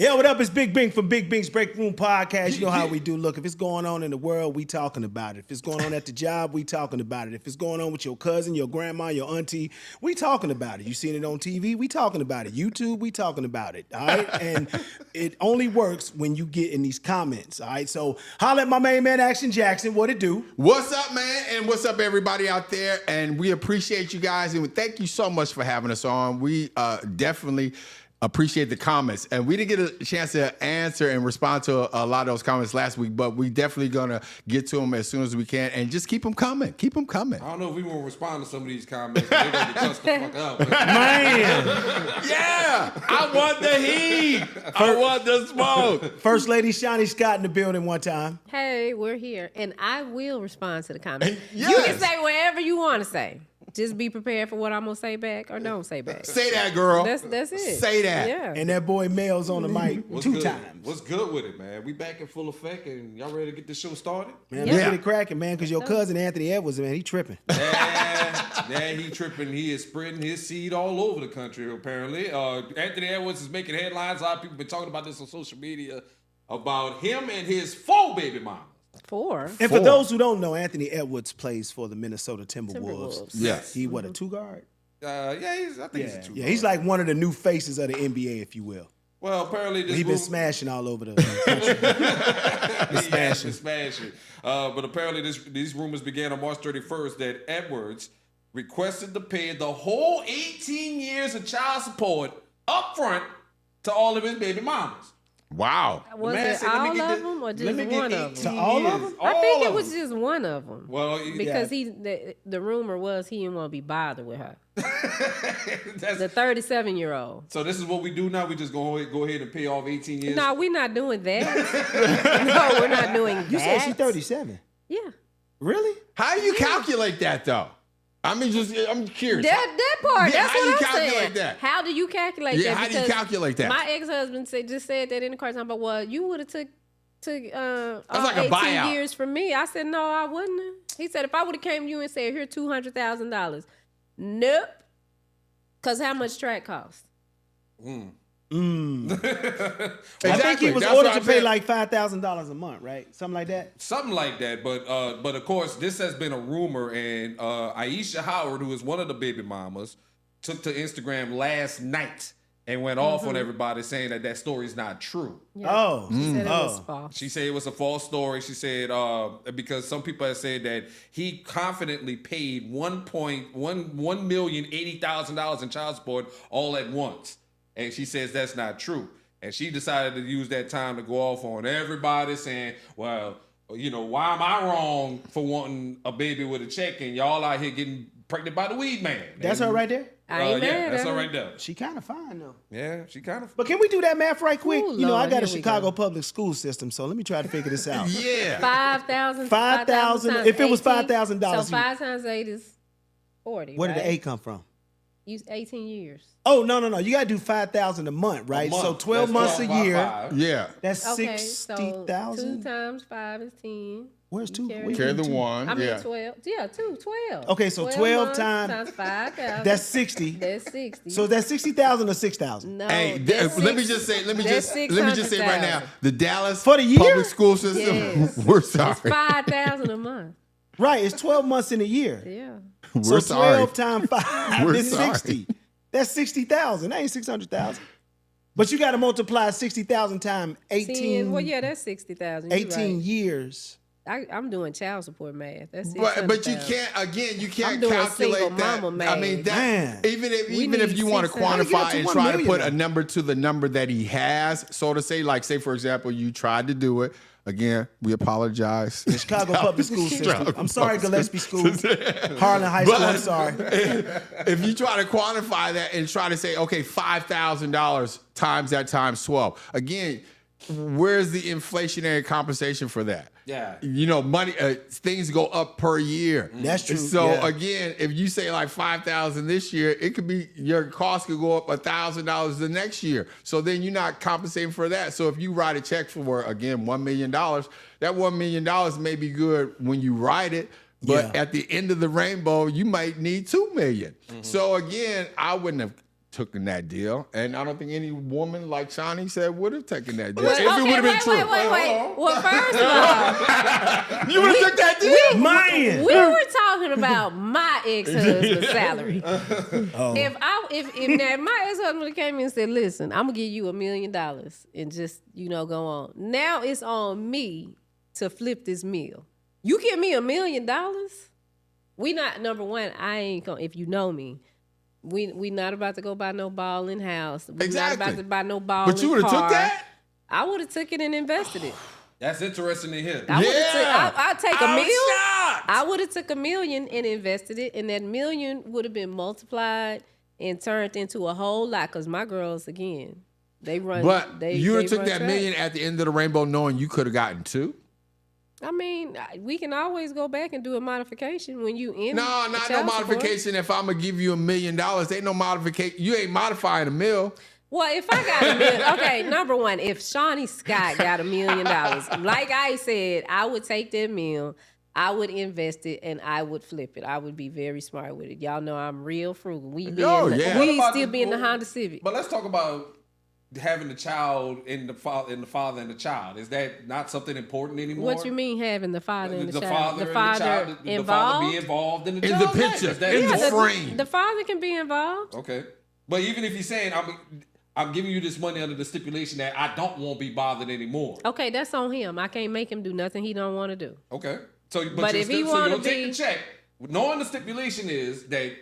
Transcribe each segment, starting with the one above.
Yo, what up? It's Big Bink from Big Bink's Break Room Podcast. You know how we do. Look, if it's going on in the world, we talking about it. If it's going on at the job, we talking about it. If it's going on with your cousin, your grandma, your auntie, we talking about it. You seen it on TV, we talking about it. YouTube, we talking about it. All right? And it only works when you get in these comments. All right? So holla at my main man, Action Jaxson. What it do? What's up, man? And what's up, everybody out there? And we appreciate you guys. And thank you so much for having us on. We definitely appreciate the comments. And we didn't get a chance to answer and respond to a lot of those comments last week, but we definitely gonna get to them as soon as we can and just keep them coming. Keep them coming. I don't know if we want to respond to some of these comments. They're going to cuss the fuck up. Man! Yeah! I want the heat! I want the smoke! First Lady Shawnee Scott in the building one time. Hey, we're here. And I will respond to the comments. Yes. You can say whatever you want to say. Just be prepared for what I'm going to say back or don't say back. Say that, girl. That's it. Say that. Yeah. And that boy Mel's on the mic two times. What's good with it, man? We back in full effect, and y'all ready to get this show started? Man, let's get it cracking, man, because your cousin Anthony Edwards, man, he tripping. Yeah, he tripping. He is spreading his seed all over the country, apparently. Anthony Edwards is making headlines. A lot of people been talking about this on social media about him and his 4 baby mamas. 4. And for those who don't know, Anthony Edwards plays for the Minnesota Timberwolves. Yes. He what, a 2-guard? I think he's a 2. Yeah, he's like one of the new faces of the NBA, if you will. Well, apparently this He's been smashing all over the country. smashing. But apparently these rumors began on March 31st that Edwards requested to pay the whole 18 years of child support up front to all of his baby mamas. Wow. Was it all of them or just one of them? To all of them? I think it was just one of them. Well, because the rumor was he didn't want to be bothered with her. The 37-year-old. So this is what we do now. We just go ahead and pay off 18 years. No, we're not doing that. No, we're not doing that. You said she's 37. Yeah. Really? How do you calculate that, though? I mean, I'm curious. That part, Yeah, that's how do you what I'm calculate saying. that? How do you calculate that? Yeah, how do you Because calculate that? My ex-husband just said that in the car, talking about, well, you would have took like a 18 buyout. years from me. I said, no, I wouldn't. He said, if I would have came to you and said, here, $200,000. Nope. Because how much track cost? I think Exactly. he was That's ordered what to I'm pay saying. like $5,000 a month, right? Something like that. Something like that, but of course this has been a rumor, and Aisha Howard, who is one of the baby mamas, took to Instagram last night and went off on everybody saying that story is not true. Yeah. Oh. She said it was false. She said it was a false story. She said because some people have said that he confidently paid $1,080,000 in child support all at once, and she says that's not true. And she decided to use that time to go off on everybody saying, well, you know, why am I wrong for wanting a baby with a check and y'all out here getting pregnant by the weed man? That's her right there? I ain't Yeah, mad that's at her her. right there. She kind of fine, though. Yeah, she kind of. But can we do that math right quick? Ooh, You know, I Lord, got a here we Chicago go. public school system, so let me try to figure this out. Yeah. 5,000. 5,000. times If it was 18, $5,000, So 5 times 8 is 40. Where did right? the 8 come from? Use 18 years. Oh, no. You got to do 5,000 a month, right? So 12 months a year. Yeah. That's Okay, so 60,000. 2 times 5 is 10. Where's 2? Carry the one. I mean, Yeah. 12. Yeah, 12. Okay, so 12 months times 5,000. That's 60. That's 60. So that's 60,000 or 6,000? no, Hey, that's let me 60. just say That's right now, 600,000. the Dallas For the year? public school system, Yes. we're sorry. It's 5,000 a month. Right, it's 12 months in a year. Yeah. So We're 12 sorry. times 5 We're is sorry. 60. That's 60,000. That ain't 600,000. But you got to multiply 60,000 times 18. Well, yeah, that's 60,000. 18 Right. years. I'm doing child support math. That's But you 600,000. can't doing calculate single that. mama I mean, Man. even if need you want to 600. How you get quantify to and 1 try to million put though? a number to the number that he has, so to say, like say for example, you tried to do it. Again, we apologize. The Chicago public school system. Chicago I'm sorry, public Gillespie School. Harlan High School, I'm sorry. If you try to quantify that and try to say, okay, $5,000 times that times 12, again, where's the inflationary compensation for that? Yeah. You know, money, things go up per year. That's true, So yeah. again, if you say like 5,000 this year, it could be your cost could go up $1,000 the next year. So then you're not compensating for that. So if you write a check for again $1 million, that $1 million may be good when you write it. But Yeah. at the end of the rainbow, you might need $2 million. So again, I wouldn't have taken that deal, and I don't think any woman like Shawnee said would have taken that deal Well, if it would have been true. Wait. Well, first of all, You would have took that deal, Man. we were talking about my ex-husband's salary. If my ex-husband came in and said, "Listen, I'm gonna give you $1 million and just go on." Now it's on me to flip this meal. You give me $1 million. We not number one. I ain't gonna. If you know me. We not about to go buy no balling house. We not about to buy no balling car. But you would have took that? I would have took it and invested it. That's interesting to hear. I'd take $1 million. shocked. I would have took $1 million and invested it, and that $1 million would have been multiplied and turned into a whole lot. Because my girls, again, they run. But you would have took run that track. million at the end of the rainbow knowing you could have gotten 2? I mean, we can always go back and do a modification when you in. No, not no modification. If I'm gonna give you $1 million, ain't no modification. You ain't modifying a mill. Well, if I got $1 million, okay, number one, if Shawnee Scott got $1 million, like I said, I would take that meal, I would invest it, and I would flip it. I would be very smart with it. Y'all know I'm real frugal. We still be in the Honda Civic. But let's talk about having the child in the father and the child. Is that not something important anymore? What you mean having the father and the child? Father The father involved? involved? The father be involved in the In child the picture, life. in the frame. The father can be involved. Okay. But even if he's saying, I'm giving you this money under the stipulation that I don't want to be bothered anymore. Okay, that's on him. I can't make him do nothing he don't want to do. Okay. So, But if he want to take be, the check, knowing the stipulation is that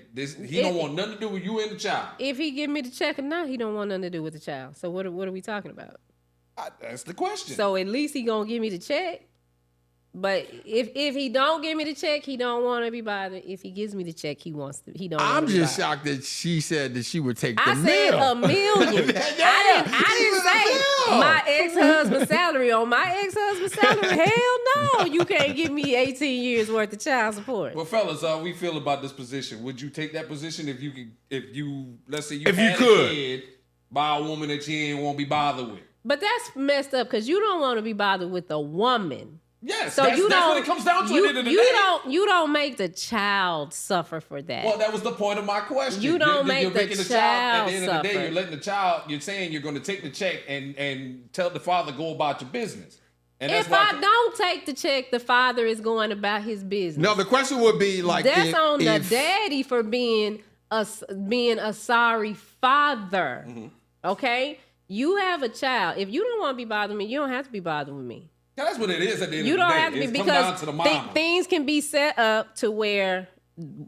he don't want nothing to do with you and the child. if he give me the check or not, he don't want nothing to do with the child. So what are we talking about? That's the question. So at least he gonna give me the check. But if he don't give me the check, he don't want to be bothered. If he gives me the check, he wants to. He don't. I'm wanna be just bothered. shocked that she said that she would take the I meal. said $1 million. I didn't say my ex-husband's salary. On my ex-husband's salary, hell no, you can't give me 18 years worth of child support. Well, fellas, how we feel about this position? Would you take that position if you let's say you If had you could. a kid by a woman that you ain't want to be bothered with? But that's messed up because you don't want to be bothered with a woman. Yes, So that's you don't. what it comes down to you, at the end of the you day. You don't make the child suffer for that. Well, that was the point of my question. You don't make you're the making child at the end of the day, suffer. you're letting the child. You're saying you're going to take the check and tell the father go about your business. And if I don't take the check, the father is going about his business. No, the question would be like, That's on the daddy for being a sorry father. Mm-hmm. Okay, you have a child. If you don't want to be bothered with me, you don't have to be bothered with me. That's what it is at the end You of the don't day. have to be It's come down because to the mama. things can be set up to where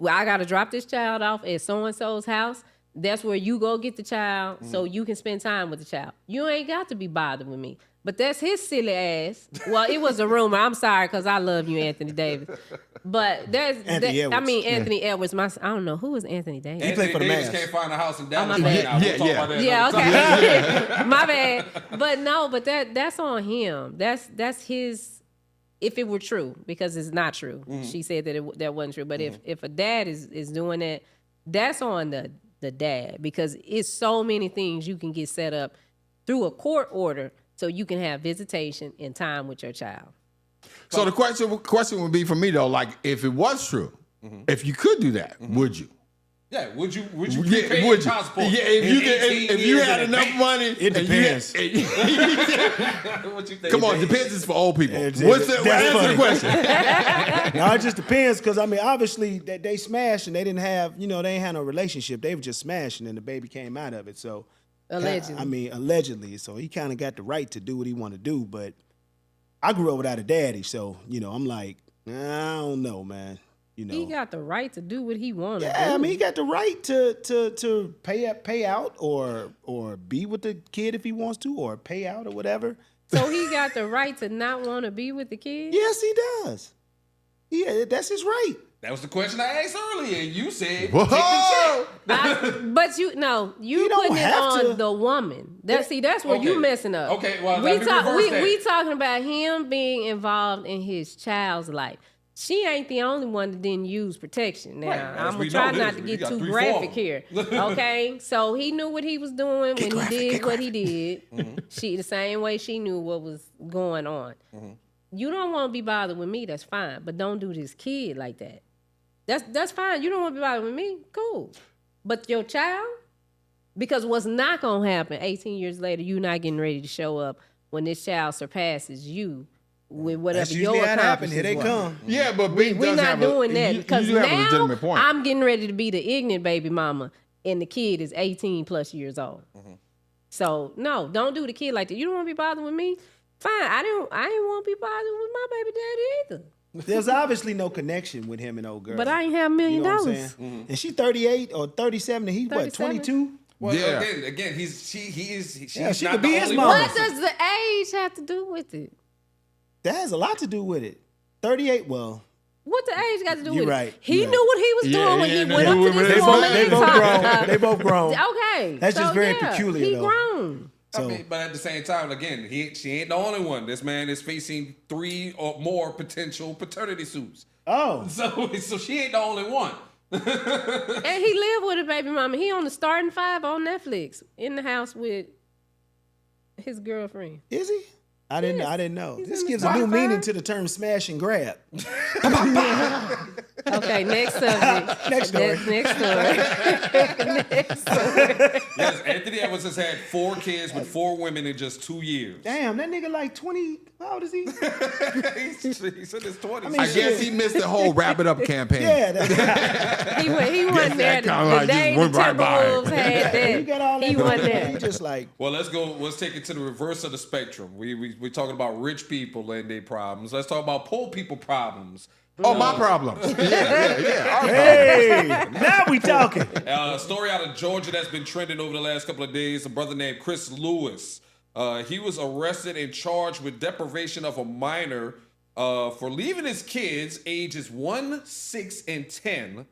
I got to drop this child off at so and so's house. That's where you go get the child so you can spend time with the child. You ain't got to be bothered with me. But that's his silly ass. Well, it was a rumor. I'm sorry because I love you, Anthony Davis. But Anthony Edwards. I mean, Anthony Edwards. I don't know who is Anthony Davis. Anthony played for the Davis Mavs. can't find a house in Dallas my right bad. now. We'll talk Yeah. about that Yeah, another time. okay. My bad. But no, but that's on him. That's his. If it were true, because it's not true. She said that that wasn't true. But if a dad is doing that, that's on the dad, because it's so many things you can get set up through a court order so you can have visitation and time with your child. So the question would be for me though, like if it was true, if you could do that, would you? Yeah, would you Yeah, pay would you? child support? Yeah, if you had enough money, It depends. What you think? Come on, depends is for old people. It's- What's the that's answer funny. the question? No, it just depends, because I mean, obviously they smashed and they didn't have, they ain't had no relationship. They were just smashing and the baby came out of it. So Allegedly. I mean, allegedly. So he kind of got the right to do what he want to do. But I grew up without a daddy, so I'm like, I don't know, man. He got the right to do what he wanted. Yeah, I mean, he got the right to pay out or be with the kid if he wants to, or pay out or whatever. So he got the right to not want to be with the kid? Yes, he does. Yeah, that's his right. That was the question I asked earlier, and you said, Whoa! take the check. But you don't putting it have on to. the woman. That's where Okay. you messing up. Okay, well, we let me reverse that. we talking about him being involved in his child's life. She ain't the only one that didn't use protection. Now, Right, as I'm we gonna try know not this, to we get got too 3 graphic forms. here. Okay, so he knew what he was doing when he did what he did. She the same way she knew what was going on. You don't want to be bothered with me, that's fine, but don't do this kid like that. That's fine. You don't want to be bothered with me, cool. But your child, Because what's not gonna happen 18 years later, you not getting ready to show up when this child surpasses you with whatever That's your usually how it happen. accomplishments Here they were. come. Yeah, but We're Bink does not have doing that you because do have a now legitimate point. I'm getting ready to be the ignorant baby mama, and the kid is 18 plus years old. So no, don't do the kid like that. You don't want to be bothered with me? Fine, I didn't want to be bothered with my baby daddy either. There's obviously no connection with him and old girl. But I ain't have $1 You million. know what I'm saying? And she 38 or 37, and he what, 37? 22? Well, Yeah. again, she's Yeah, she not could the be his only mama. one. What does the age have to do with it? That has a lot to do with it. 38, well, What the age got to do You're with right. it? He You're knew what he was Yeah, doing when yeah, he no, went he up to went- this they woman. both- they and both talked grown. about- They both grown. Okay. That's just very yeah, peculiar, He though. grown. So I mean, but at the same time, again, she ain't the only one. This man is facing 3 or more potential paternity suits. oh, So she ain't the only one. And he lived with a baby mama. He on the starting 5 on Netflix in the house with his girlfriend. is he? I didn't know. He's This in the gives a new top meaning five. to the term smash and grab. Okay, next subject. Next story. Next story. Next story. Yes, Anthony Edwards has had 4 kids with 4 women in just 2 years. Damn, that nigga like 20. How old is he? He said it's 20. mean, I guess he missed the whole wrap it up campaign. Yeah, that's, He wasn't there that kinda like the day just the went right by Timberwolves had that. he got all that. He wasn't He there. just like, Well, let's take it to the reverse of the spectrum. We're talking about rich people and their problems. Let's talk about poor people problems. Oh, my problems. Yeah. hey, now we talking. A story out of Georgia that's been trending over the last couple of days. A brother named Chris Lewis. He was arrested and charged with deprivation of a minor for leaving his kids, ages 1, 6, and 10,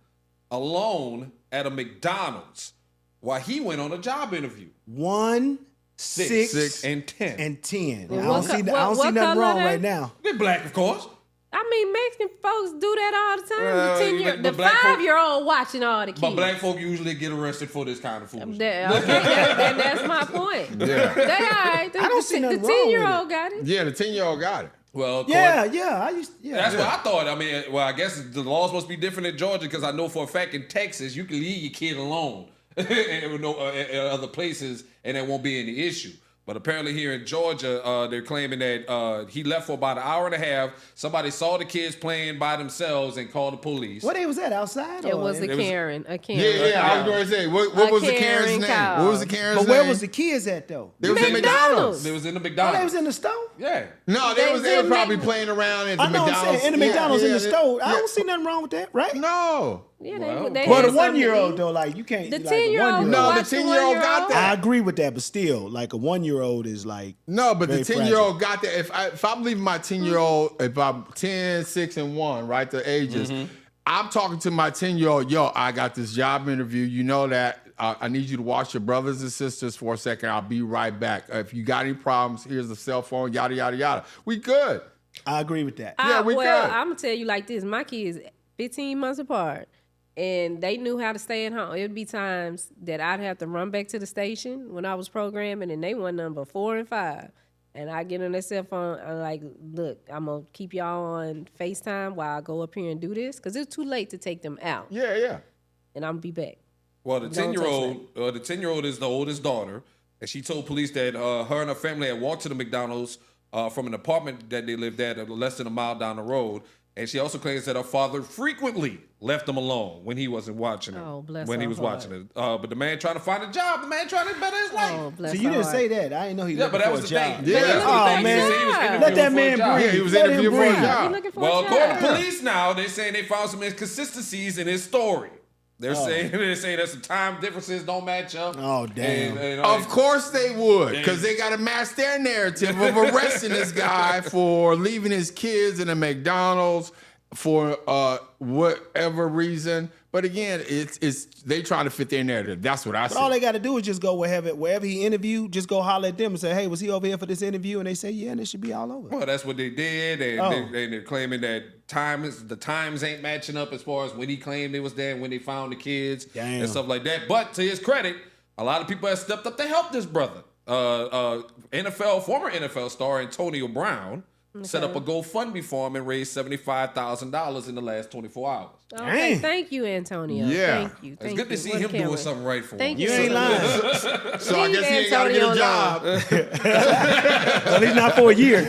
alone at a McDonald's while he went on a job interview. 1, 6, 6, And 10. and 10. Well, I don't what see, co- I don't what- see what nothing color wrong they? right now. They're black, of course. I mean, Mexican folks do that all the time. But The black folk- 5-year-old watching all the kids. But black folk usually get arrested for this kind of foolishness. That's my point. Yeah. They all right. I don't see nothing The wrong with 10-year-old got it. Yeah, the 10-year-old got it. Well, Yeah, according- That's yeah. what I thought. I mean, well, I guess the laws must be different in Georgia because I know for a fact in Texas you can leave your kid alone and other places and there won't be any issue. But apparently here in Georgia, they're claiming that he left for about an hour and a half. Somebody saw the kids playing by themselves and called the police. What day was that? Outside? It or- was a was- Karen. A Karen. Yeah, I was going to say, what was the Karen Karen's name? called. What was the Karen's But where name? was the kids at though? They was in McDonald's. They was in the Oh, McDonald's. they was in the store. Yeah. No, They they was was in probably Mc- playing around at the I know McDonald's. I'm saying in the McDonald's in the yeah, store. I yeah. don't see nothing wrong with that, right? No. Yeah, Well, they Well, had the something to 1-year-old eat. though, like you can't. The like, a 10-year-old. 1-year-old. No, the watch the 10-year-old got 1-year-old. that. I agree with that, but still, like a 1-year-old is like No, but very the 10-year-old got that. If I'm leaving my 10-year-old, if I'm 10, 6, and 1, right, the ages, I'm talking to my 10-year-old, yo, I got this job interview. You know that. I need you to watch your brothers and sisters for a second. I'll be right back. If you got any problems, here's the cell phone, yada, yada, yada. We good. I agree with that. Yeah, we well, good. I'm gonna tell you like this: my kids, 15 months apart, and they knew how to stay at home. It'd be times that I'd have to run back to the station when I was programming, and they were number 4 and 5. And I get on their cell phone. I'm like, look, I'm gonna keep y'all on FaceTime while I go up here and do this, because it's too late to take them out, Yeah, yeah. and I'm gonna be back. Well, the Don't touch 10-year-old is the oldest daughter, and she told police that her and her family had walked to the McDonald's from an apartment that they lived at less than a mile down the road. And she also claims that her father frequently left them alone when he wasn't watching it. Oh, bless when he her was heart. watching it. But the man trying to find a job, the man trying to better his life. Oh, bless So you her didn't heart. say that. I didn't know he Yeah, looking but that for was a the job. thing. Yeah. That's the Oh, thing. man. He said he was Let interviewing that for man a job. breathe. Yeah, he was Let him interviewing for a breathe. job. He looking for Well, a according job. to police now, they're saying they found some inconsistencies in his story. They're saying that some time differences don't match up. Oh, damn. Of course they would, because they got to match their narrative of arresting this guy for leaving his kids in a McDonald's for whatever reason. But again, it's they trying to fit their narrative. That's what I But all see. they got to do is just go wherever he interviewed, just go holler at them and say, hey, was he over here for this interview? And they say, yeah, and it should be all over. Well, that's what they did, and Oh. they're claiming that the times ain't matching up as far as when he claimed they was there and when they found the kids Damn. and stuff like that. But to his credit, a lot of people have stepped up to help this brother. Former NFL star Antonio Brown set up a GoFundMe for him and raised $75,000 in the last 24 hours. Okay, Dang. thank you, Antonio. Yeah. Thank you. It's Thank good to you. see What him can doing we- something right for Thank him. You ain't lying. So I guess he ain't got to get a Antonio job. At least not for a year.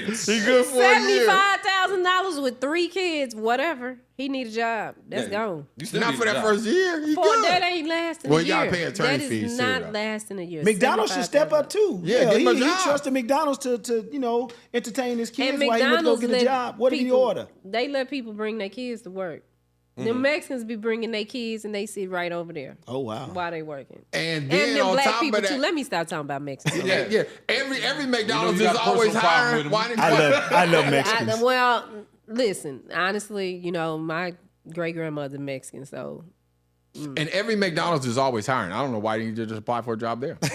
He's good for a year. $75,000 with 3 kids, whatever. He need a job. That's gone. You still Not need for a that job. first year. He For good. that ain't lasting Well, a you year. gotta pay attorney that fees is too, not though. lasting a year. McDonald's should step up too. Yeah, give him a he job. trusted McDonald's to entertain his kids And while he went to go McDonald's get a let job. What did he people- order? They let people bring their kids to work. The Mexicans be bringing their kids and they sit right over there Oh wow. while they working. And And then them on black top people of that, too. Let me stop talking about Mexicans. yeah. Every McDonald's you is got a always personal problem hiring. with Why them. didn't I love Mexicans. Well, listen, honestly, my great grandmother Mexican, so And every McDonald's is always hiring. I don't know why didn't you just apply for a job there? he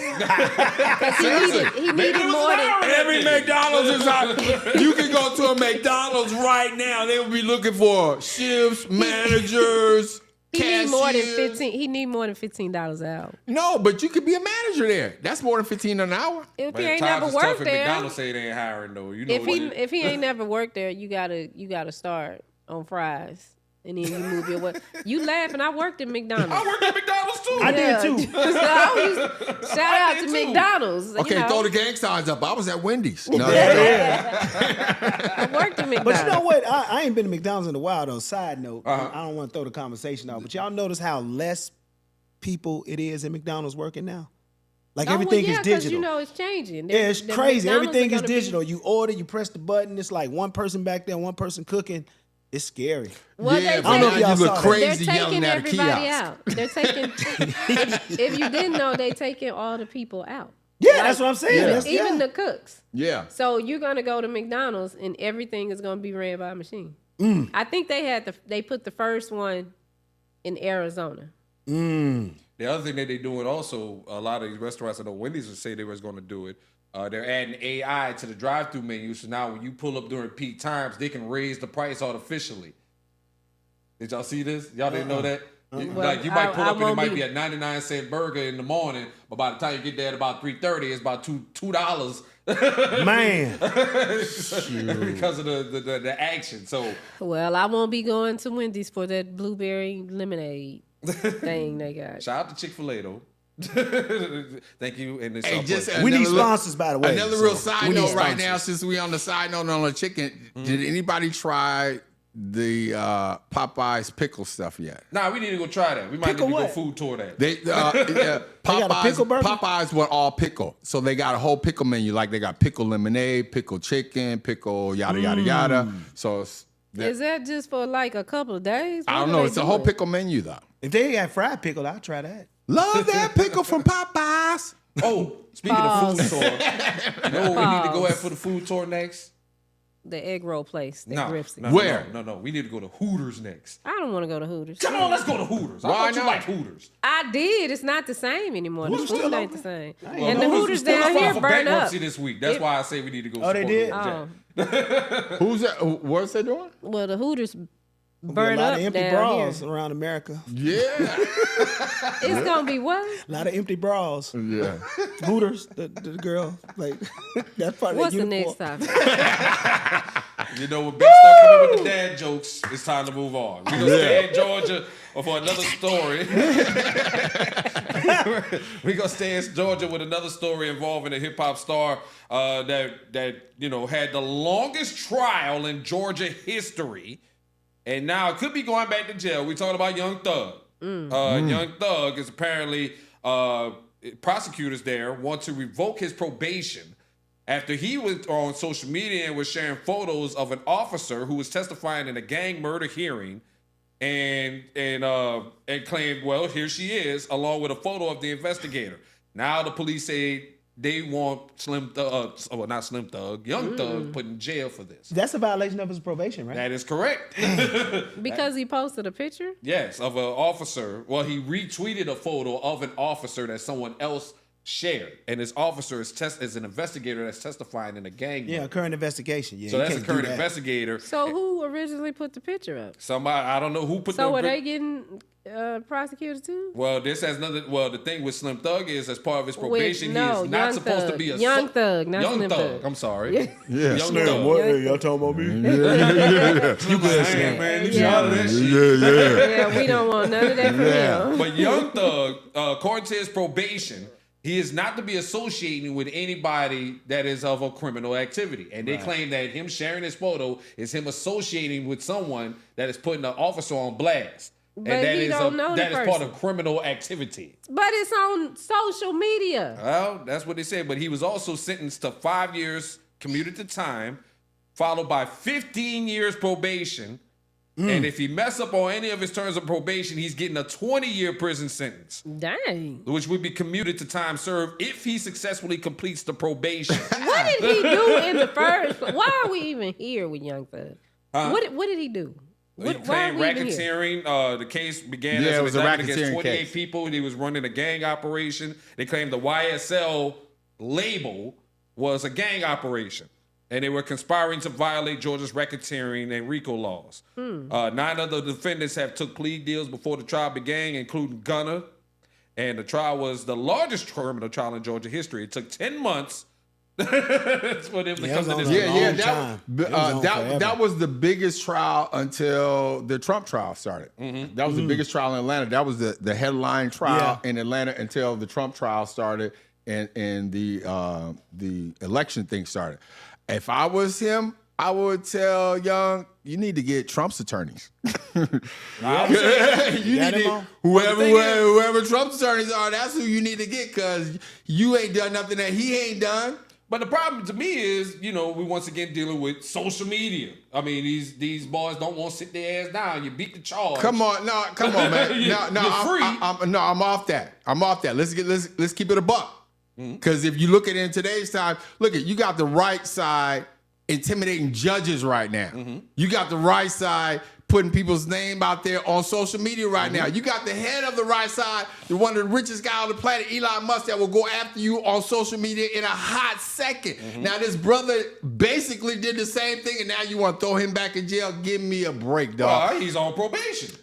needed more than Every McDonald's is hiring. You can go to a McDonald's right now. They will be looking for shifts, managers, he need more than cashiers. 15. He need more than $15 an hour. No, but you could be a manager there. That's more than $15 an hour. If Man, he ain't times never is tough worked and there, McDonald's say they ain't hiring though. You know if he ain't never worked there, you gotta start on fries. And then you move your way. You laughing? I worked at McDonald's. I worked at McDonald's too. I did too. Shout out to too. McDonald's. Okay, you know. throw the gang signs up. I was at Wendy's. No, I worked at McDonald's. But you know what? I ain't been to McDonald's in a while though. Side note, I don't want to throw the conversation out, but y'all notice how less people it is in McDonald's working now? Like everything well, yeah, is 'cause digital. you know it's changing. Yeah, it's The crazy. McDonald's Everything are is gonna be- digital. You order, you press the button. It's like one person back there, one person cooking. It's scary. Well, yeah, they but I don't know if now y'all you look saw that. crazy They're yelling taking at a everybody kiosk. out. They're taking. if you didn't know, they taking all the people out. Yeah, that's what I'm saying. Yeah. That's- Even yeah. the cooks. Yeah. So you're gonna go to McDonald's and everything is gonna be ran by a machine. I think they put the first one in Arizona. The other thing that they're doing also, a lot of these restaurants, I know Wendy's would say they was going to do it. They're adding AI to the drive-through menu, so now when you pull up during peak times, they can raise the price artificially. Did y'all see this? Y'all didn't know that? Like you might pull I up and it won't might be- be a 99-cent burger in the morning, but by the time you get there at about 3:30, it's about $2 Man. because of the action. So Well, I won't be going to Wendy's for that blueberry lemonade thing they got. shout out to Chick-fil-A though. Thank you. And Hey, just We need another look- sponsors, by the way. Another real so side we need note right sponsors. now, since we on the side note on the chicken, did anybody try the Popeyes pickle stuff yet? Nah, we need to go try that. We might Pickle need to go what? food tour that. They got a pickle burger? Popeyes went all pickle, so they got a whole pickle menu. Like they got pickle lemonade, pickle chicken, pickle yada yada yada. So it's, Is that just for like a couple of days? I don't What know. are It's they a whole doing? pickle menu though. If they got fried pickle, I'll try that. Love that pickle from Popeyes. Oh, speaking of food tour, you know what we need to go at for the food tour next? The egg roll place. That No, Gripsy. no, Where? No. We need to go to Hooters next. I don't want to go to Hooters. Come on, let's go to Hooters. I Why thought you not? like Hooters. I did. It's not the same anymore. Hooters The food still ain't open? the same. Well, And the Hooters Hooters down here for burn up. bankruptcy this week. That's why I say we need to go. Oh, they support did? Hooters. Oh, Who's that? What's they doing? well, the Hooters Be a burn lot up of empty down bras here. around America. Yeah. It's gonna be what? A lot of empty bras. Yeah. Hooters, the girl, like that's part What's of the the next uniform. topic? You know, when Bink start coming with the dad jokes, it's time to move on. We're gonna stay in Georgia for another story. We're gonna stay in Georgia with another story involving a hip hop star that had the longest trial in Georgia history, and now could be going back to jail. We're talking about Young Thug. Young Thug is apparently prosecutors there want to revoke his probation after he was on social media and was sharing photos of an officer who was testifying in a gang murder hearing, and claimed, well, here she is, along with a photo of the investigator. Now the police say they want Young Thug put in jail for this. That's a violation of his probation, right? That is correct. Because he posted a picture? Yes, of an officer. Well, he retweeted a photo of an officer that someone else shared, and this officer is an investigator that's testifying in a gang. Yeah, current investigation. Yeah, So you that's a can't do current that. investigator. So who originally put the picture up? Somebody, I don't know who put. So the are they getting prosecuted too? Well, this has nothing. Well, the thing with Slim Thug is, as part of his probation, no, he is not Young supposed to Thug. be a Young Thug, not Young Slim Thug. Thug. I'm sorry. Yeah, Young Slim, Thug. what? Young Y'all talking about me? You good, Slim, man? Leave you out of that shit. Yeah, we don't want none of that from him. But Young Thug, according to his probation, he is not to be associating with anybody that is of a criminal activity. And they claim that him sharing his photo is him associating with someone that is putting the officer on blast. But and that he is don't know the that is part person. of criminal activity. But it's on social media. Well, that's what they said. But he was also sentenced to 5 years commuted to time, followed by 15 years probation. And if he mess up on any of his terms of probation, he's getting a 20-year prison sentence, Dang. which would be commuted to time served if he successfully completes the probation. What did he do in the first place? Why are we even here with Young Thug? What did he do? He Why are claimed we even here? racketeering. The case began Yeah, as it an was a indictment against racketeering 28 case. people. He was running a gang operation. They claimed the YSL label was a gang operation. And they were conspiring to violate Georgia's racketeering and RICO laws. 9 other defendants have took plea deals before the trial began, including Gunner. And the trial was the largest criminal trial in Georgia history. It took 10 months for them to Yeah, come to it was this. on Yeah, long time. that that was the biggest trial until the Trump trial started. That was the biggest trial in Atlanta. That was the headline trial in Atlanta until the Trump trial started and the election thing started. If I was him, I would tell Young, you need to get Trump's attorneys. You Got need him to, on? whoever Trump's attorneys are, that's who you need to get because you ain't done nothing that he ain't done. But the problem to me is, we once again dealing with social media. I mean, these boys don't want to sit their ass down. You beat the charge. Come on, man. You're free. I'm off that. Let's keep it a buck. Because if you look at it in today's time, you got the right side intimidating judges right now. You got the right side putting people's name out there on social media right now. You got the head of the right side, one of the richest guy on the planet, Elon Musk, that will go after you on social media in a hot second. Now, this brother basically did the same thing, and now you want to throw him back in jail? Give me a break, dog. He's on probation.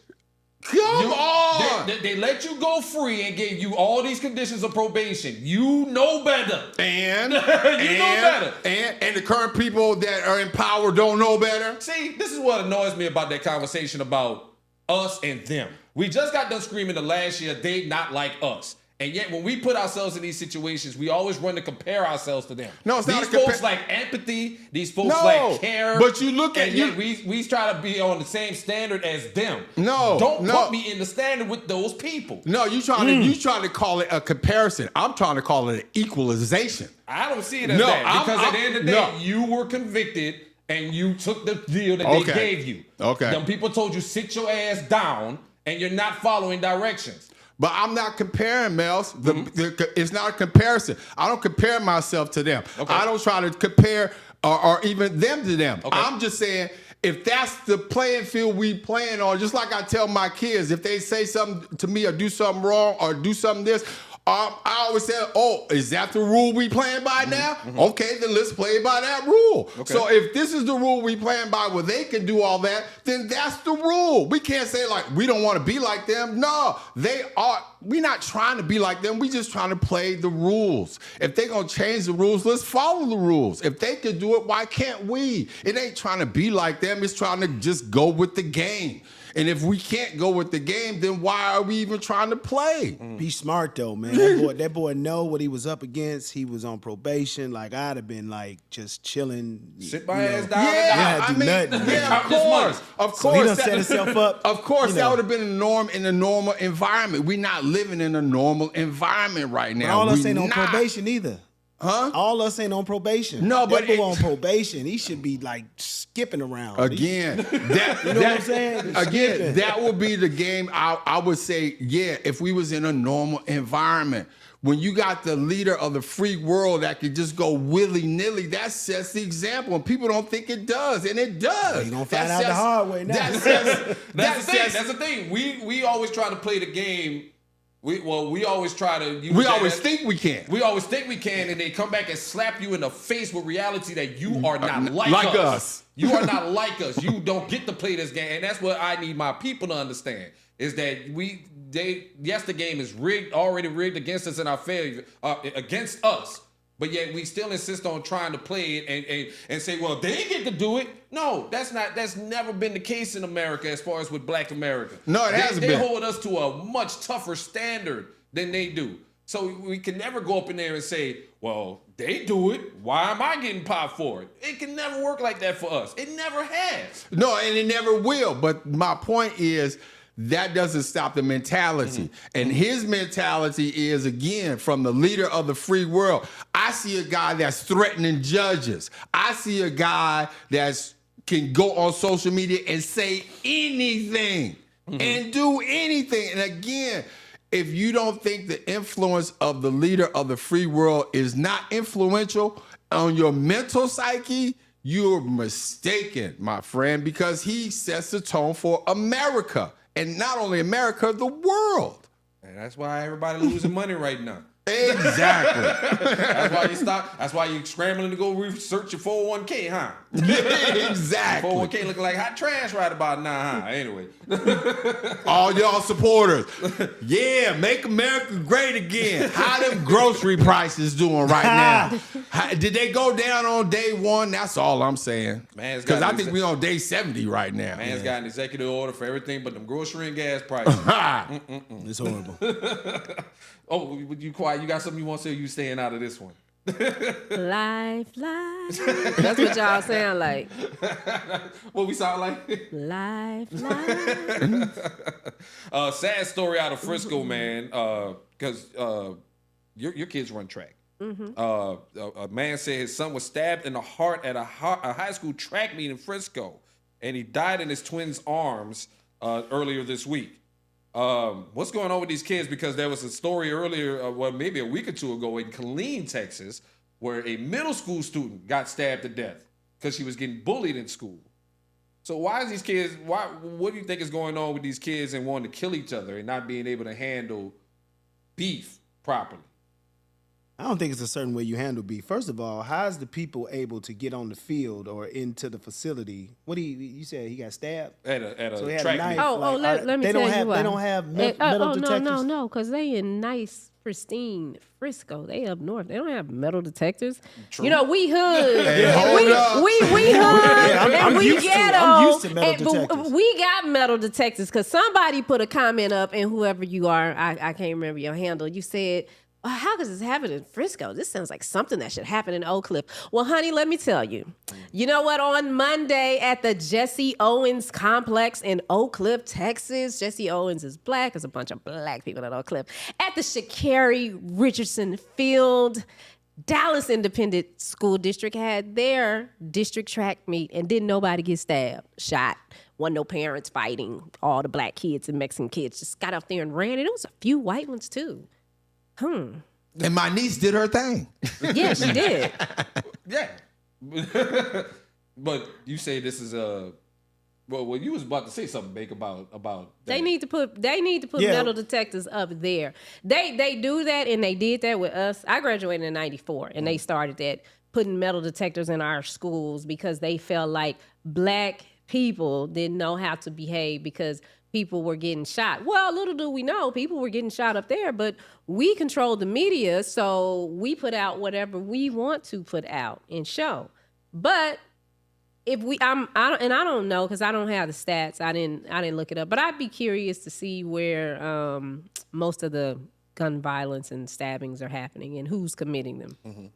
Come on. They let you go free and gave you all these conditions of probation. You know better. And know better. And the current people that are in power don't know better. See, this is what annoys me about that conversation about us and them. We just got done screaming the last year, they not like us. And yet, when we put ourselves in these situations, we always run to compare ourselves to them. No, it's not these folks like empathy. These folks No, like care. but you look at and yet we try to be on the same standard as them. Don't put me in the standard with those people. No, you trying to call it a comparison. I'm trying to call it an equalization. I don't see it as that because at the end of the day, you were convicted and you took the deal that they gave you. Okay. Them people told you sit your ass down and you're not following directions. But I'm not comparing, Mels. It's not a comparison. I don't compare myself to them. Okay. I don't try to compare or even them to them. Okay. I'm just saying, if that's the playing field we playing on, just like I tell my kids, if they say something to me or do something wrong or do something this, I always say, is that the rule we playing by now? Okay, then let's play by that rule. Okay. So if this is the rule we playing by where they can do all that, then that's the rule. We can't say we don't want to be like them. No, we're not trying to be like them. We just trying to play the rules. If they're going to change the rules, let's follow the rules. If they can do it, why can't we? It ain't trying to be like them. It's trying to just go with the game. And if we can't go with the game, then why are we even trying to play? Be smart though, man. That boy know what he was up against. He was on probation. I'd have been just chilling. Sit my ass down. Yeah, and die. of Count this course. money. Of course. So he done set himself up. Of course, that would have been a norm in a normal environment. We're not living in a normal environment right now. But all us We ain't on not. probation either. Huh? All us ain't on probation. No, but that boy on probation. He should be skipping around. Again, You know what I'm saying? Again, Skipping. that would be the game. I would say, if we was in a normal environment. When you got the leader of the free world that could just go willy-nilly, that sets the example. And people don't think it does, and it does. You're going to find out the hard way now. That's the thing. We always try to play the game We always try to use We always think we can. We always think we can, and they come back and slap you in the face with reality that you are not like us. You are not like us. You don't get to play this game, and that's what I need my people to understand: is that yes, the game is rigged, already rigged against us in our failure, against us. But yet we still insist on trying to play it and say, well, they get to do it. No, that's never been the case in America as far as with Black America. No, it hasn't been. They hold us to a much tougher standard than they do. So we can never go up in there and say, well, they do it. Why am I getting popped for it? It can never work like that for us. It never has. No, and it never will. But my point is, that doesn't stop the mentality. And his mentality is, again, from the leader of the free world. I see a guy that's threatening judges. I see a guy that can go on social media and say anything and do anything. And again, if you don't think the influence of the leader of the free world is not influential on your mental psyche, you're mistaken, my friend, because he sets the tone for America. And not only America, the world. And that's why everybody losing money right now. Exactly. That's why you stop. That's why you scrambling to go research your 401k, huh? Exactly. 401k looking like hot trash right about now, huh? Anyway. All y'all supporters. Yeah, make America great again. How them grocery prices doing right now? Did they go down on day one? That's all I'm saying. Because I think we on day 70 right now. Man's got an executive order for everything but them grocery and gas prices. It's horrible. Oh, you quiet? You got something you want to say? Or you staying out of this one? Life. That's what y'all sound like. What we sound like? Life. Sad story out of Frisco, man. Because your kids run track. A man said his son was stabbed in the heart at a high school track meet in Frisco, and he died in his twins' arms earlier this week. What's going on with these kids? Because there was a story earlier, maybe a week or two ago in Killeen, Texas, where a middle school student got stabbed to death because she was getting bullied in school. So why is these kids, what do you think is going on with these kids and wanting to kill each other and not being able to handle beef properly? I don't think it's a certain way you handle beef. First of all, how's the people able to get on the field or into the facility? What you said he got stabbed At a so he had track a knife. meet. Let me tell you why. They don't have metal detectors. No, because they in nice, pristine Frisco. They up north. They don't have metal detectors. True. You know, we hood. Hey, hold up. We hood. I'm and we used to- ghetto. I'm used to metal but detectors. we got metal detectors because somebody put a comment up, and whoever you are, I can't remember your handle. You said, how does this happen in Frisco? This sounds like something that should happen in Oak Cliff. Well, honey, let me tell you. You know what? On Monday at the Jesse Owens complex in Oak Cliff, Texas, Jesse Owens is Black. There's a bunch of Black people at Oak Cliff. At the Sha'Carri Richardson Field, Dallas Independent School District had their district track meet, and didn't nobody get stabbed, shot. Wasn't no parents fighting. All the Black kids and Mexican kids just got out there and ran, and it was a few white ones too. And my niece did her thing. Yeah, she did. Yeah. But you say this is well, you was about to say something, Bink, about They need to put metal detectors up there. They do that, and they did that with us. I graduated in 94, and they started that, putting metal detectors in our schools because they felt like Black people didn't know how to behave because people were getting shot. Well, little do we know, people were getting shot up there, but we control the media, so we put out whatever we want to put out and show. But if I don't know because I don't have the stats. I didn't look it up, but I'd be curious to see where most of the gun violence and stabbings are happening and who's committing them.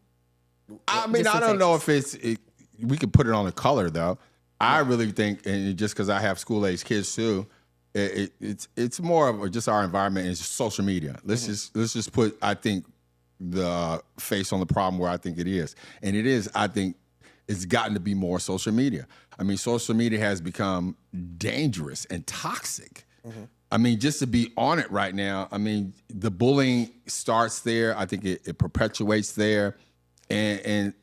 I mean, I don't know if we could put it on the color though. I really think, and just because I have school-age kids too, it's more of just our environment and social media. Let's just put, I think, the face on the problem where I think it is, and it is. I think it's gotten to be more social media. I mean, social media has become dangerous and toxic. I mean, just to be on it right now. I mean, the bullying starts there. I think it perpetuates there, and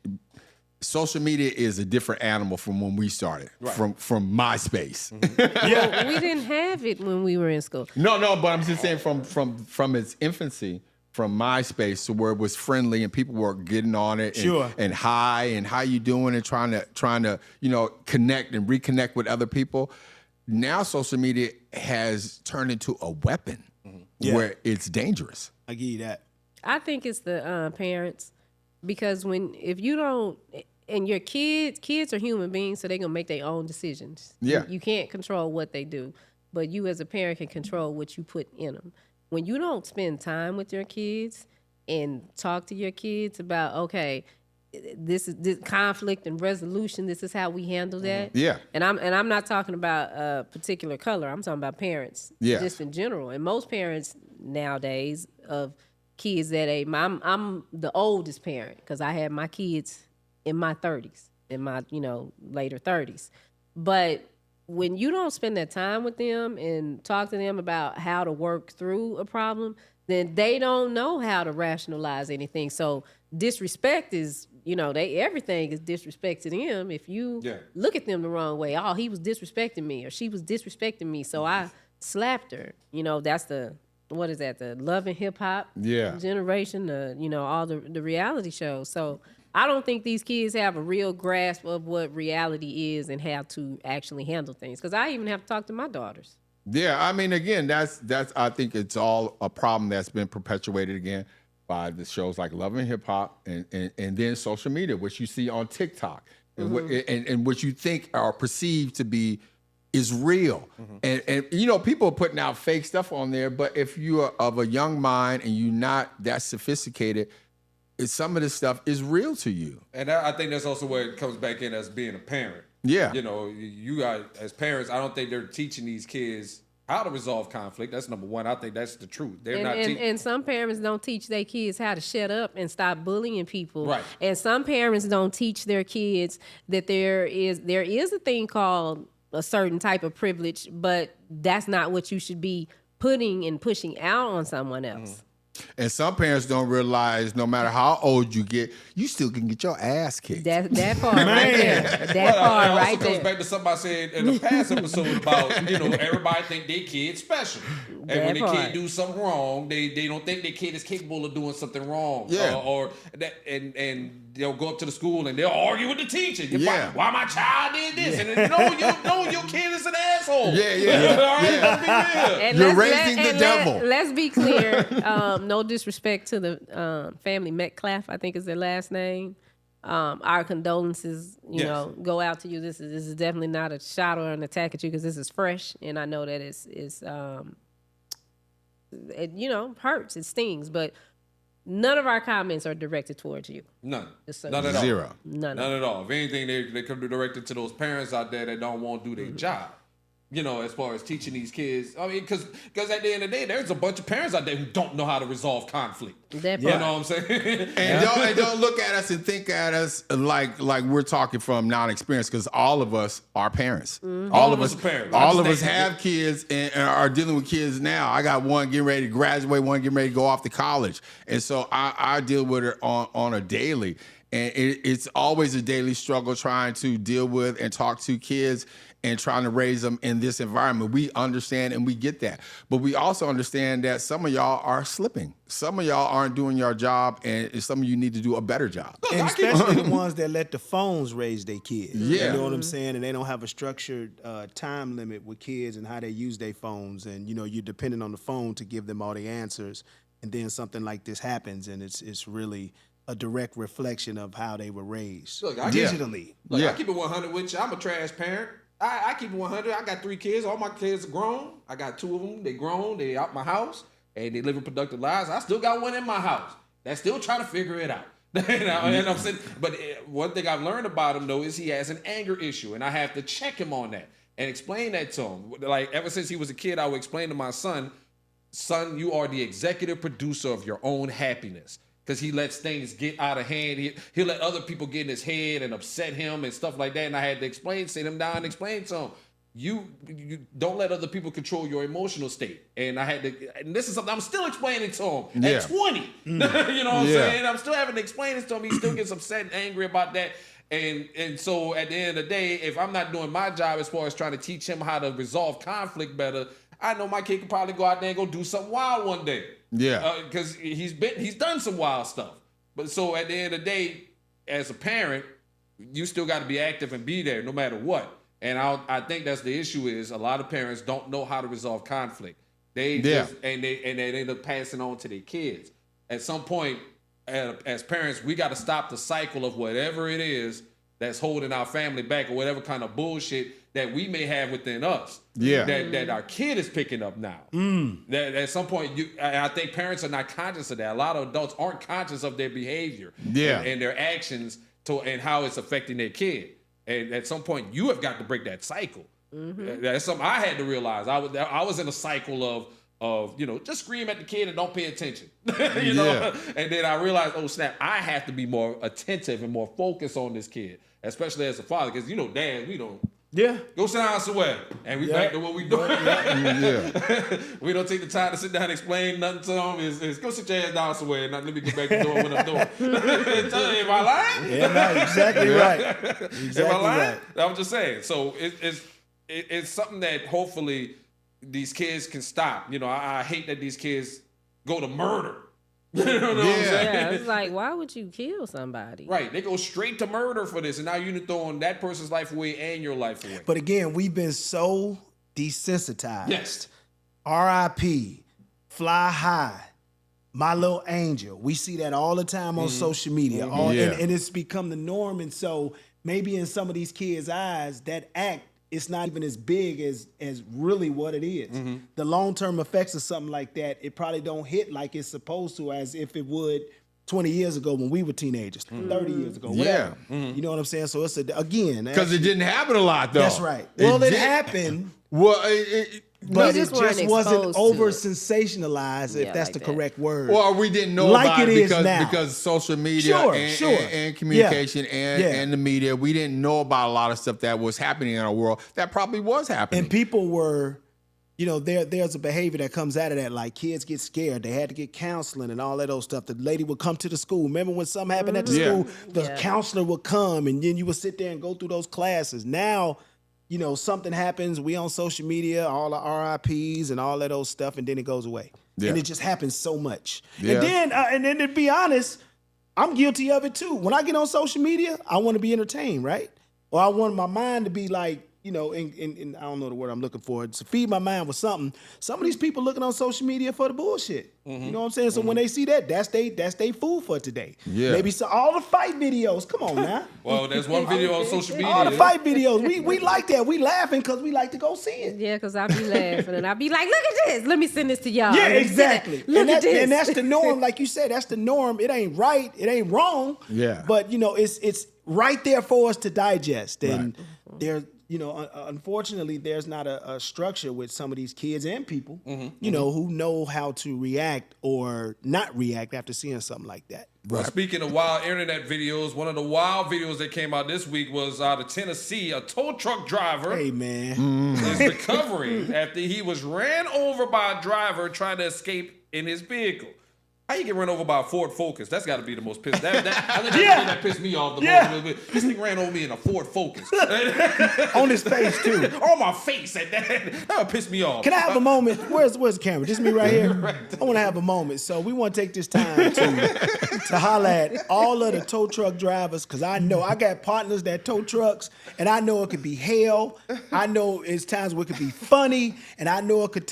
social media is a different animal from when we started, from MySpace. Well, we didn't have it when we were in school. No, but I'm just saying from its infancy, from MySpace to where it was friendly and people were getting on it and hi and how you doing and trying to connect and reconnect with other people. Now social media has turned into a weapon where it's dangerous. I give you that. I think it's the parents, because if you don't, and your kids are human beings, so they're gonna make their own decisions. Yeah. You can't control what they do, but you as a parent can control what you put in them. When you don't spend time with your kids and talk to your kids about, okay, this conflict and resolution, this is how we handle that. Yeah. And I'm not talking about a particular color. I'm talking about parents, just in general. And most parents nowadays of kids that age, I'm the oldest parent because I had my kids in my 30s, in my later 30s. But when you don't spend that time with them and talk to them about how to work through a problem, then they don't know how to rationalize anything. So disrespect is, everything is disrespect to them. If you look at them the wrong way, oh, he was disrespecting me or she was disrespecting me, so I slapped her. That's the Love and Hip Hop generation, all the reality shows. So I don't think these kids have a real grasp of what reality is and how to actually handle things. Because I even have to talk to my daughters. Yeah, I mean, again, that's I think it's all a problem that's been perpetuated again by the shows like Love and Hip Hop and then social media, which you see on TikTok and what you think are perceived to be is real. And people are putting out fake stuff on there, but if you are of a young mind and you're not that sophisticated, some of this stuff is real to you. And I think that's also where it comes back in as being a parent. Yeah. You guys, as parents, I don't think they're teaching these kids how to resolve conflict. That's number one. I think that's the truth. And some parents don't teach their kids how to shut up and stop bullying people. Right. And some parents don't teach their kids that there is a thing called a certain type of privilege, but that's not what you should be putting and pushing out on someone else. And some parents don't realize no matter how old you get, you still can get your ass kicked. That part right there. That part it right also there. comes back to something I said in the past episode about, everybody think their kid's special. And That when their part. kid do something wrong, they don't think their kid is capable of doing something wrong. Yeah. And they'll go up to the school and they'll argue with the teacher. Yeah. Why my child did this? And your kid is an asshole. Yeah. All right, let's be real. And You're raising the devil. Let's be clear. No disrespect to the family Metcalf, I think is their last name. Our condolences, go out to you. This is definitely not a shot or an attack at you because this is fresh, and I know that it hurts, it stings, but none of our comments are directed towards you. None. So None at all. Zero. None at all. If anything, they could be directed to those parents out there that don't want to do their job. As far as teaching these kids. I mean, because at the end of the day, there's a bunch of parents out there who don't know how to resolve conflict. That You part. know what I'm saying? And don't look at us and think at us like we're talking from non-experience, because all of us are parents. All of us are parents. All of us have kids and are dealing with kids now. I got one getting ready to graduate, one getting ready to go off to college. And so I deal with it on a daily. And it's always a daily struggle trying to deal with and talk to kids and trying to raise them in this environment. We understand and we get that. But we also understand that some of y'all are slipping. Some of y'all aren't doing your job, and some of you need to do a better job. And especially the ones that let the phones raise their kids. Yeah. You know what I'm saying? And they don't have a structured time limit with kids and how they use their phones. And, you're dependent on the phone to give them all the answers. And then something like this happens, and it's really a direct reflection of how they were raised Look, digitally. I keep it 100 with you. I'm a trash parent. I keep it 100. I got 3 kids. All my kids are grown. I got 2 of them. They grown. They out my house. And they living productive lives. I still got one in my house that's still trying to figure it out. And I'm saying, but one thing I've learned about him, though, is he has an anger issue. And I have to check him on that and explain that to him. Like, ever since he was a kid, I would explain to my son, you are the executive producer of your own happiness. Because he lets things get out of hand. He'll let other people get in his head and upset him and stuff like that. And I had to sit him down and explain to him, you don't let other people control your emotional state. And and this is something I'm still explaining to him at 20. You know what I'm saying? I'm still having to explain this to him. He still gets upset and angry about that. And so at the end of the day, if I'm not doing my job as far as trying to teach him how to resolve conflict better, I know my kid could probably go out there and go do something wild one day. Yeah. Because he's done some wild stuff. But so at the end of the day, as a parent, you still got to be active and be there no matter what. And I think that's the issue is a lot of parents don't know how to resolve conflict. They end up passing on to their kids. At some point, as parents, we got to stop the cycle of whatever it is that's holding our family back or whatever kind of bullshit that we may have within us. Yeah. That our kid is picking up now. That at some point, I think parents are not conscious of that. A lot of adults aren't conscious of their behavior and their actions and how it's affecting their kid. And at some point, you have got to break that cycle. That's something I had to realize. I was in a cycle of just scream at the kid and don't pay attention. you know? And then I realized, oh snap, I have to be more attentive and more focused on this kid, especially as a father, because dad, we don't. Yeah. Go sit down somewhere. And we back to what we doing. We don't take the time to sit down and explain nothing to them. It's go sit your ass down somewhere and let me get back to doing what I'm doing. Am I lying? Yeah, no, exactly right. Exactly Am I lying? right. I'm just saying. So it's something that hopefully these kids can stop. I hate that these kids go to murder. You know what I'm saying? Yeah, it's like, why would you kill somebody? Right. They go straight to murder for this. And now you're throwing that person's life away and your life away. But again, we've been so desensitized. Yes. R.I.P. Fly high. My little angel. We see that all the time on social media. And it's become the norm. And so maybe in some of these kids' eyes, that act, it's not even as big as really what it is. The long-term effects of something like that, it probably don't hit like it's supposed to as if it would 20 years ago when we were teenagers, 30 years ago, whatever. You know what I'm saying? So it's again. Because it didn't happen a lot, though. That's right. Well, it happened. Well, but it just weren't just wasn't exposed to over it. sensationalized, if that's like the that. correct word. Or we didn't know Like about it it is now. because social media and communication and the media. We didn't know about a lot of stuff that was happening in our world that probably was happening. And people were, there's a behavior that comes out of that, like kids get scared. They had to get counseling and all that old stuff. The lady would come to the school. Remember when something happened at the school? The counselor would come and then you would sit there and go through those classes. Now, something happens, we on social media, all the RIPs and all that old stuff, and then it goes away. Yeah. And it just happens so much. Yeah. And then to be honest, I'm guilty of it too. When I get on social media, I want to be entertained, right? Or I want my mind to be like, in I don't know the word I'm looking for, to feed my mind with something. Some of these people looking on social media for the bullshit. You know what I'm saying? So when they see that, that's they food for today. Yeah. Maybe all the fight videos. Come on now. Well, there's one video on social media. All the fight videos. We like that. We laughing because we like to go see it. Yeah, because I be laughing and I be like, look at this. Let me send this to y'all. Yeah, Let me send exactly. it. Look at this. And that's the norm. Like you said, that's the norm. It ain't right. It ain't wrong. Yeah. But, it's right there for us to digest. And unfortunately, there's not a structure with some of these kids and people, who know how to react or not react after seeing something like that. Well, speaking of wild internet videos, one of the wild videos that came out this week was out of Tennessee. A tow truck driver Hey, man. is recovering after he was ran over by a driver trying to escape in his vehicle. How you get run over by a Ford Focus? That's got to be the most pissed. I think that's the thing that pissed me off the most. This thing ran over me in a Ford Focus. On his face, too. On my face. That would piss me off. Can I have a moment? Where's the camera? Just me right here? I want to have a moment. So we want to take this time to holler at all of the tow truck drivers, because I know I got partners that tow trucks, and I know it could be hell. I know it's times where it could be funny, and I know it could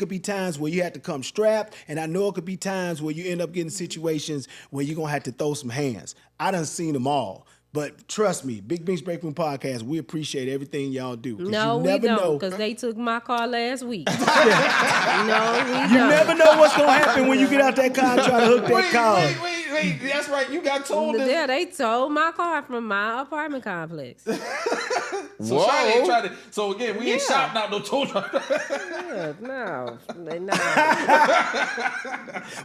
be times where you have to come strapped, and I know it could be times where you end up getting situations where you're going to have to throw some hands. I done seen them all. But trust me, Big Bink's Break Room Podcast, we appreciate everything y'all do. No, we don't, because they took my car last week. No, we don't. You never know what's going to happen when you get out that car and try to hook that car. Wait. That's right. You got told this. Yeah, they towed my car from my apartment complex. So Shawty ain't trying to. So again, we ain't shopping out no tow truck. Yeah, no.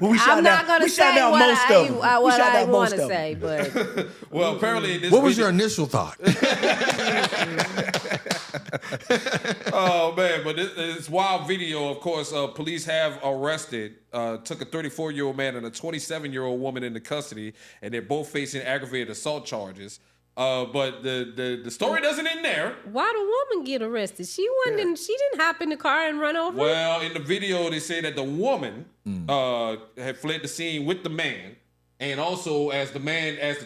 Well, I'm not going to say what I want to say, but... Well, apparently this what was your initial thought? Oh, man, but this wild video, of course, police have arrested, took a 34-year-old man and a 27-year-old woman into custody, and they're both facing aggravated assault charges. But the story doesn't end there. Why the woman get arrested? She wasn't. She didn't hop in the car and run over. Well, in the video, they say that the woman had fled the scene with the man. And also, as the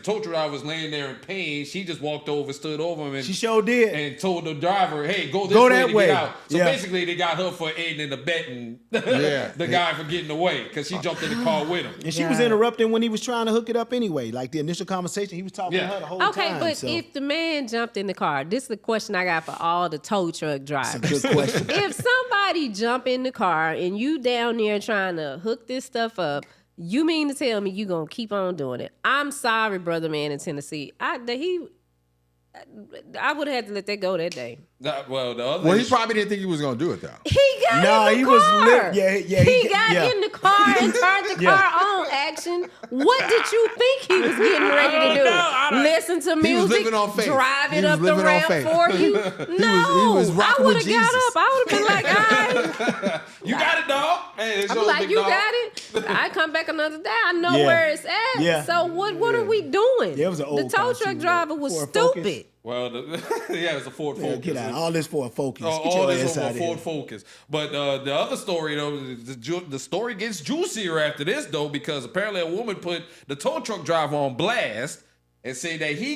tow driver was laying there in pain, she just walked over, stood over him, and She sure did. and told the driver, "Hey, go this Go way that to way." get out." So Yeah. basically, they got her for aiding and abetting the guy for getting away because she jumped in the car with him. And she was interrupting when he was trying to hook it up anyway. Like the initial conversation, he was talking to her the whole time. Okay, but so. if the man jumped in the car, this is the question I got for all the tow truck drivers. Good question. If somebody jump in the car and you down there trying to hook this stuff up, you mean to tell me you gonna keep on doing it? I'm sorry, brother man in Tennessee. I would have had to let that go that day. Well, he probably didn't think he was going to do it, though. He got in the he car. was lit. Yeah, He got in the car and turned the Yeah. car on. Action. What did you think he was getting ready to do? Listen to He was music, living on faith. drive He it was up the living on ramp faith. for you. No, was I rocking would with have got Jesus. up. I would have been like, all right. You got it, dog. Hey, it's I'm yours, like, big you dog. got it. I come back another day. I know Yeah. where it's at. Yeah. So what are we doing? Yeah, it was an the old tow car, truck too, driver was Ford stupid. Focus. Well, yeah, it's a Ford Yeah, Focus. get out. All this for a Focus. Get All your this ass over out a Ford of here. Focus. But the other story, though, the story gets juicier after this, though, because apparently a woman put the tow truck driver on blast and said that she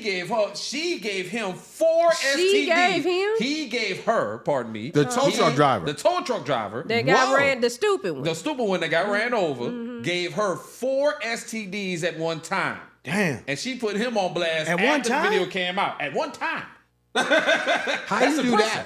gave him 4 STDs. She gave him? He gave her, pardon me. The tow truck driver. The tow truck driver. That got Whoa. ran, the stupid one. The stupid one that got ran over gave her 4 STDs at one time. Damn. And she put him on blast At after one the time? video came out. At one time. How you do that?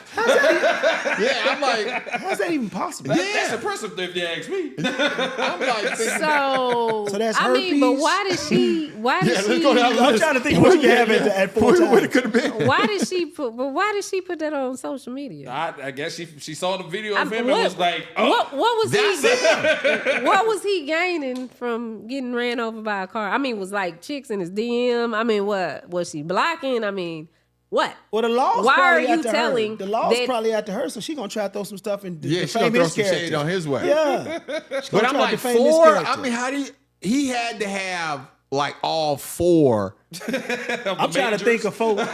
Yeah, I'm like, How's that even possible? That's impressive if you ask me. I'm like thinking, So that's I mean, but herpes? why did she? Why did let's she? go down the I'm list. trying to think of what you can have at 4 what it times. could have been. Why did she put? But why did she put that on social media? I guess she saw the video of him What- and was like, oh, what was That's he? him. What was he gaining from getting ran over by a car? I mean, was like chicks in his DM. I mean, what was she blocking? I mean, what? Well, the law's Why probably are you after telling her. The law's that- probably after her, so she gonna try to throw some stuff and Yeah, she defame gonna throw his some character. shade on his way. Yeah, But I'm like, defame his 4? character. I mean, how do you, he had to have like all 4. I'm trying to think of four that's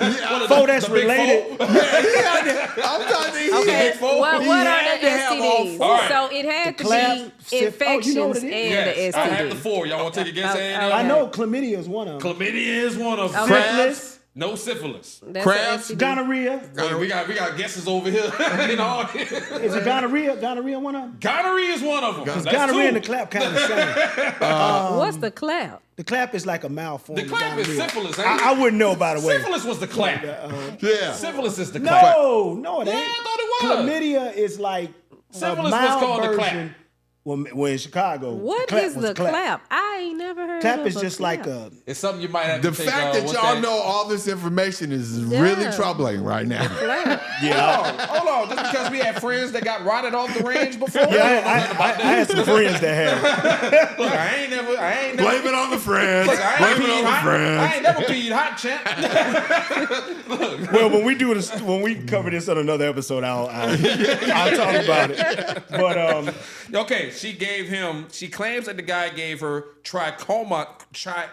the big related. four? I'm trying to think. Okay, what He are had the to have all STDs? 4. All right. So it had The to clap, be syph- oh, you know what infections it is? and yes, the I STD. have the 4. Y'all want to take a guess at any of I them? know chlamydia is one of them. Chlamydia is one of them. Okay. Syphilis, No syphilis. That's Crabs, a STD. gonorrhea. Wait, we got guesses over here. You know? Is it gonorrhea? Gonorrhea one of them? Gonorrhea is one of them. That's Gonorrhea and the 2. clap kind of the same. What's the clap? The clap is like a malform. The of clap is gonorrhea. syphilis, ain't I it? wouldn't know, by the way. Syphilis was the clap. Yeah. Syphilis is the clap. No, it Yeah, ain't. I thought it was. Chlamydia is like Syphilis a was mild called the clap. version. When in Chicago, What clap is was the clap? I ain't never heard Clap of is a just clap. like a. It's something you might have The to take, fact that what's y'all know all this information is really Yeah. troubling right now. clap. Hold on. Just because we had friends that got rotted off the range before. Yeah, I had some friends that had. Look, I ain't never. Blame it on the friends. Look, I Blame ain't it on peed the hot. friends. I ain't never peed hot, champ. Well, when we do this, when we cover this on another episode, I'll talk about it. But Okay, she claims that the guy gave her trichoma, Tricho.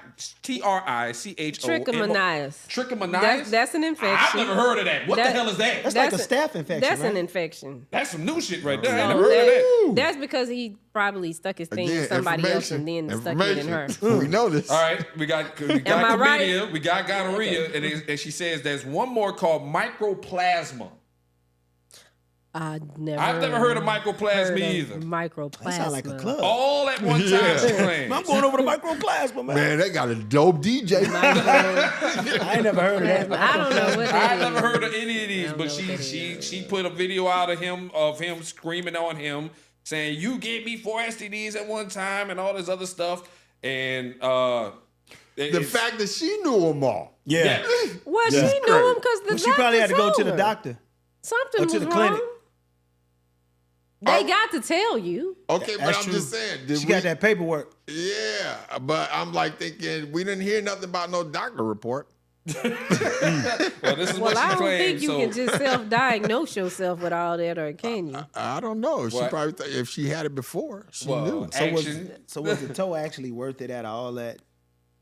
Trichomoniasis. Trichomoniasis? That's an infection. I've never heard of that. What the hell is that? That's like a staph infection, That's right? an infection. That's some new shit right there. I ain't So never heard of that. that's because he probably stuck his thing in Again, somebody else and then stuck it in her. We know this. All right, we got Am I chlamydia, right? we got gonorrhea, and she says there's one more called mycoplasma. I've never heard of mycoplasma either. Mycoplasma. That sound like a club. All at one time, she claims. I'm going over to mycoplasma, man. Man, they got a dope DJ. I ain't never heard of that. I don't know what that I've is. never heard of any of these, don't but know what that she put a video out of him screaming on him, saying you gave me 4 STDs at one time and all this other stuff, and The fact that she knew them all. Yeah. Well, Yeah. she knew him because the Well, she probably had to go to told the her. doctor. Something or to was the wrong. clinic. They got to tell you. Okay, but That's I'm true. just saying. Did She we, got that paperwork. Yeah, but I'm like thinking, we didn't hear nothing about no doctor report. Well, this is what Well, I she don't claims. think you So can just self-diagnose yourself with all that, or can you? I don't know. She What? probably if she had it before, she Well, knew. action. So was the toe actually worth it at all that?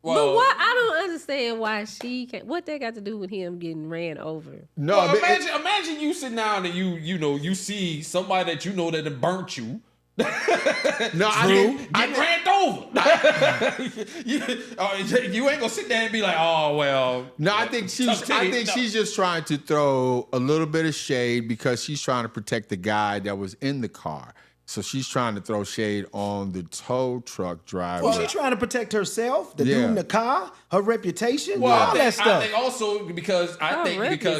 But what? I don't understand why she can't. What they got to do with him getting ran over? No, Well, but imagine you sit down and you see somebody that you know that have burnt you. no, Getting ran over. You ain't gonna sit there and be like, oh well. No, I think she's just trying to throw a little bit of shade because she's trying to protect the guy that was in the car. So she's trying to throw shade on the tow truck driver. Well, she's trying to protect herself, the dude in the car, her reputation, Well, all that stuff. I think also because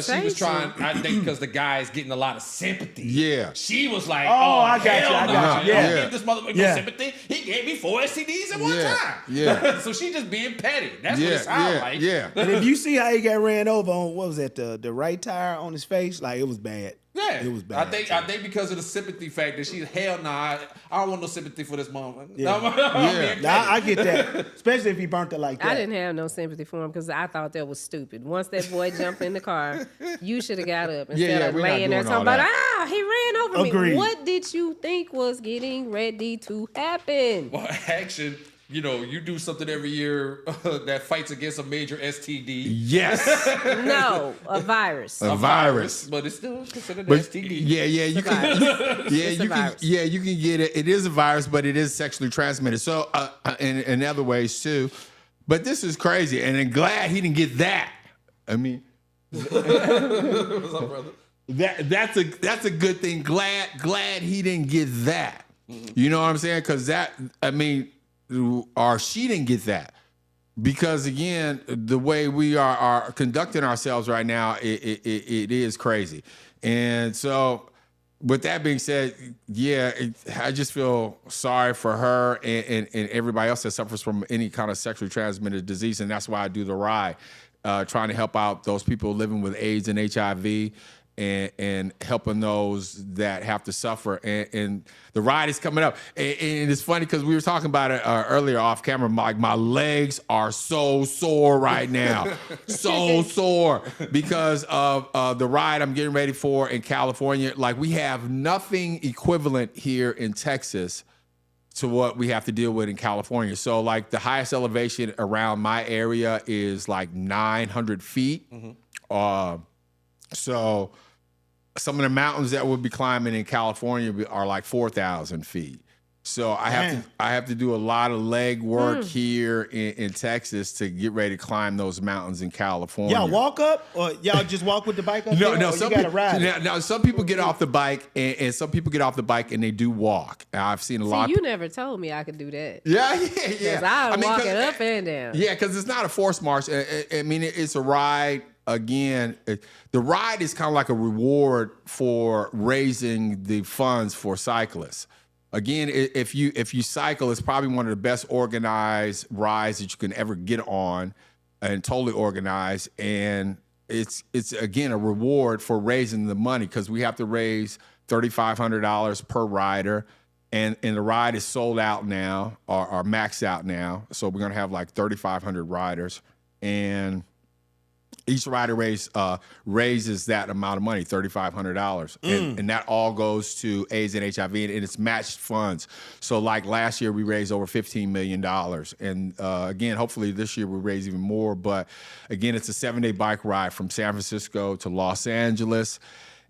she was trying. I think because the guy is getting a lot of sympathy. Yeah. She was like, I got you. I got you. I Yeah. don't give this motherfucker no sympathy. He gave me 4 STDs at one time. Yeah. So she just being petty. That's what it sounds like. Yeah. And if you see how he got ran over on, what was that, the right tire on his face, like it was bad. Yeah, it was bad. I think because of the sympathy factor, she's hell nah. I don't want no sympathy for this motherfucker. Yeah. I get that, especially if he burnt it like that. I didn't have no sympathy for him because I thought that was stupid. Once that boy jumped in the car, you should have got up instead of laying there talking about, he ran over me. What did you think was getting ready to happen? Well, action. You do something every year that fights against a major STD. Yes. No, a virus. A virus. But it's still considered an STD. You can get it. It is a virus, but it is sexually transmitted. So in other ways too. But this is crazy, and I'm glad he didn't get that. I mean, what's up, brother? That's a good thing. Glad he didn't get that. Mm-hmm. You know what I'm saying? Because or she didn't get that. Because again, the way we are conducting ourselves right now, it is crazy. And so with that being said, I just feel sorry for her and everybody else that suffers from any kind of sexually transmitted disease. And that's why I do the ride, trying to help out those people living with AIDS and HIV. And helping those that have to suffer. And the ride is coming up. And it's funny because we were talking about it earlier off camera. My legs are so sore right now. So sore because of the ride I'm getting ready for in California. Like, we have nothing equivalent here in Texas to what we have to deal with in California. So, like, the highest elevation around my area is like 900 feet. Mm-hmm. So some of the mountains that we'll be climbing in California are like 4,000 feet. So I have to do a lot of leg work here in Texas to get ready to climb those mountains in California. Y'all walk up, or y'all just walk with the bike up? No. Some people ride. Now, some people get off the bike, and some people get off the bike and they do walk. I've seen a lot. You never told me I could do that. Yeah. Because I walk it up and down. Yeah, because it's not a forced march. I mean, it's a ride. Again, the ride is kind of like a reward for raising the funds for cyclists. Again, if you cycle, it's probably one of the best organized rides that you can ever get on, and totally organized. And it's again a reward for raising the money, because we have to raise $3,500 per rider, and the ride is sold out now, or maxed out now. So we're gonna have like 3,500 riders, and each rider raises that amount of money, $3,500, and that all goes to AIDS and HIV, and it's matched funds. So, like last year, we raised over $15 million, and again, hopefully this year we raise even more. But again, it's a 7-day bike ride from San Francisco to Los Angeles.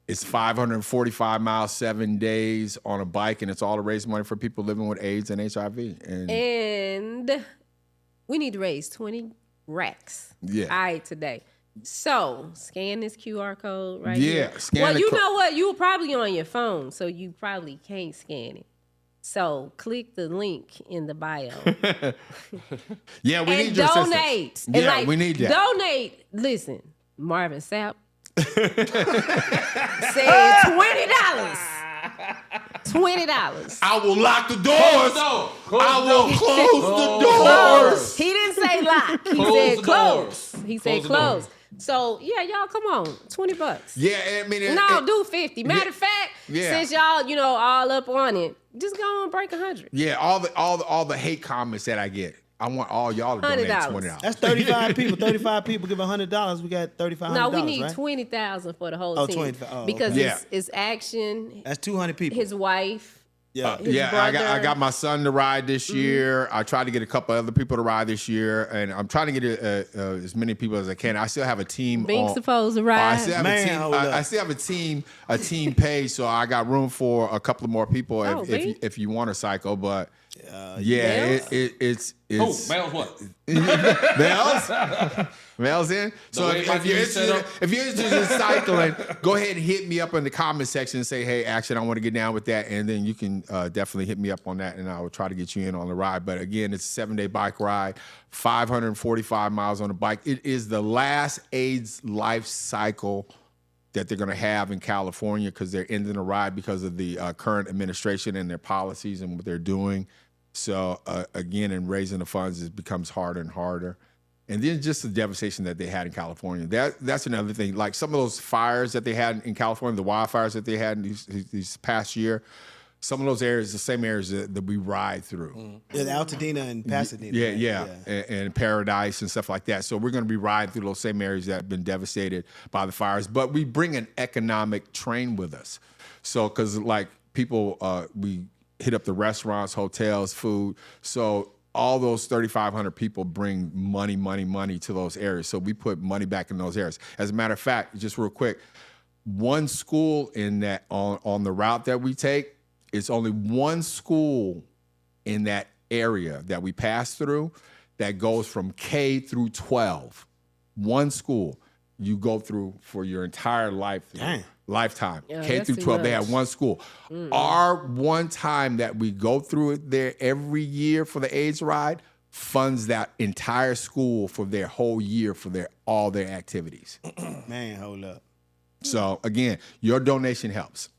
It's 545 miles, 7 days on a bike, and it's all to raise money for people living with AIDS and HIV. And we need to raise 20 racks. Yeah. All right, today. So, scan this QR code right here. Scan well, you know what? You were probably on your phone, so you probably can't scan it. So, click the link in the bio. Yeah, we need donate. your assistance. Yeah, we need that. Donate. Listen, Marvin Sapp said $20. $20. I will lock the doors. I will close the doors. He didn't say lock. He said close. He said close. So yeah, y'all come on, $20. Yeah, I mean, do 50. Matter of fact, since y'all all up on it, just go and break 100. Yeah, all the hate comments that I get, I want all y'all to donate $20. That's 35 people. 35 people give $100. We got $3,500. No, we need 20,000 for the whole team. 20, because it's action. That's 200 people. His wife, Yeah. His I brother. got my son to ride this year. I tried to get a couple other people to ride this year, and I'm trying to get as many people as I can. I still have a team. Bink's supposed to ride. I still have Man, a team. hold up. I still have a team page, so I got room for a couple of more people Oh, Bink? if you want to cycle. But Males? it's Oh, Males what? Males in. So way my if you're team is set up. if you're interested in cycling, go ahead and hit me up in the comment section and say, hey, Action, I want to get down with that. And then you can definitely hit me up on that, and I will try to get you in on the ride. But again, it's a 7-day bike ride, 545 miles on the bike. It is the last AIDS life cycle that they're going to have in California because they're ending the ride because of the current administration and their policies and what they're doing. So again, in raising the funds, it becomes harder and harder. And then just the devastation that they had in California. That's another thing. Like some of those fires that they had in California, the wildfires that they had in these past year, some of those areas, the same areas that we ride through. Yeah, the Altadena and Pasadena. Yeah. And Paradise and stuff like that. So we're going to be riding through those same areas that have been devastated by the fires. But we bring an economic train with us. So because like people, we hit up the restaurants, hotels, food. So all those 3,500 people bring money to those areas. So we put money back in those areas. As a matter of fact, just real quick, one school in that on the route that we take, it's only one school in that area that we pass through that goes from K through 12. One school you go through for your entire lifetime. Yeah, K that's through too 12, they much. have one school. Our one time that we go through it there every year for the AIDS ride funds that entire school for their whole year for all their activities. Man, hold up. So again, your donation helps.